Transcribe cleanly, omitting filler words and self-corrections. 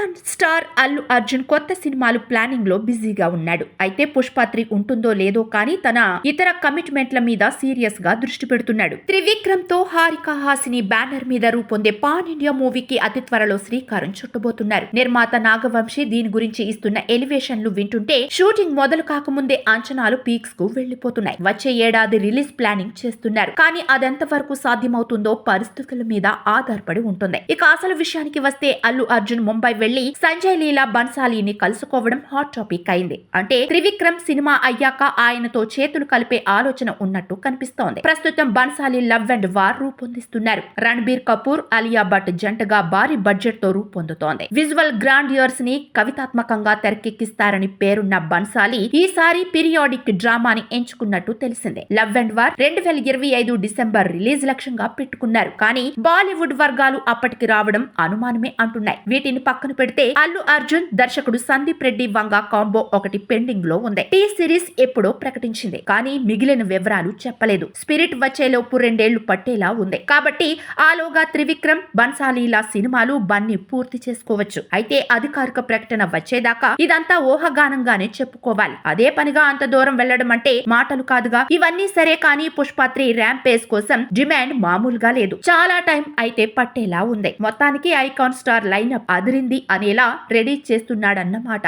Icon star Allu Arjun కొత్త సినిమాలు planning లో బిజీగా ఉన్నాడు. అయితే పుష్ప 3 ఉంటుందో లేదో కానీ తన ఇతర కమిట్మెంట్ల మీద సీరియస్ గా దృష్టి పెడుతున్నాడు. త్రివిక్రమ్ తో హారిక హాసిని బ్యానర్ మీద రూపొందే పాన్ ఇండియా మూవీకి అతి త్వరలో శ్రీకారం చుట్టబోతున్నారు. నిర్మాత నాగవంశీ దీని గురించి ఇస్తున్న ఎలివేషన్లు వింటుంటే షూటింగ్ మొదలు కాకముందే అంచనాలు పీక్స్ కు వెళ్లిపోతున్నాయి. వచ్చే ఏడాది రిలీజ్ ప్లానింగ్ చేస్తున్నారు. కానీ అదెంత వరకు సాధ్యమవుతుందో పరిస్థితుల మీద ఆధారపడి ఉంటుంది. ఇక అసలు విషయానికి వస్తే అల్లు అర్జున్ ముంబై వెళ్లి సంజయ్ లీలా బన్సాలీని కలుసుకోవడం హాట్ టాపిక్ అయింది. అంటే త్రివిక్రమ్ సినిమా అయ్యాక ఆయనతో చేతులు కలిపే ఆలోచన ఉన్నట్టు కనిపిస్తోంది. ప్రస్తుతం బన్సాలీ లవ్ అండ్ వార్ రూపొందిస్తున్నారు. రణబీర్ కపూర్, అలియా భట్ జంటగా భారీ బడ్జెట్ తో రూపొందుతోంది. విజువల్ గ్రాండియర్స్ ని కవితాత్మకంగా తెరకెక్కిస్తారని పేరున్న బన్సాలీ ఈసారి పీరియాడిక్ డ్రామాని ఎంచుకున్నట్టు తెలిసిందే. Love and war 2025 December release లక్ష్యంగా పెట్టుకున్నారు. కానీ బాలీవుడ్ వర్గాలు అప్పటికి రావడం అనుమానమే అంటున్నాయి. వీటిని పక్కన పెడితే అల్లు అర్జున్, దర్శకుడు సందీప్ రెడ్డి వంగ కాంబో ఒకటి పెండింగ్ లో ఉంది. టీ సిరీస్ ఎప్పుడో ప్రకటించింది. కానీ మిగిలిన వివరాలు చెప్పలేదు. స్పిరిట్ వచ్చేలోపు 2 ఏళ్లు పట్టేలా ఉంది. కాబట్టి ఆలోగా త్రివిక్రమ్, బన్సాలీల సినిమాలు బన్నీ పూర్తి చేసుకోవచ్చు. అయితే అధికారిక ప్రకటన వచ్చేదాకా ఇదంతా ఊహాగానంగానే చెప్పుకోవాలి. అదే పనిగా అంత దూరం వెళ్లడం అంటే మాటలు కాదుగా. ఇవన్నీ సరే కానీ పుష్ప 3 ర్యాంపేజ్ కోసం డిమాండ్ మామూలుగా లేదు. చాలా టైం అయితే పట్టేలా ఉంది. మొత్తానికి ఐకాన్ స్టార్ లైనప్ అదిరింది అనేలా రెడీ చేస్తున్నాడన్నమాట.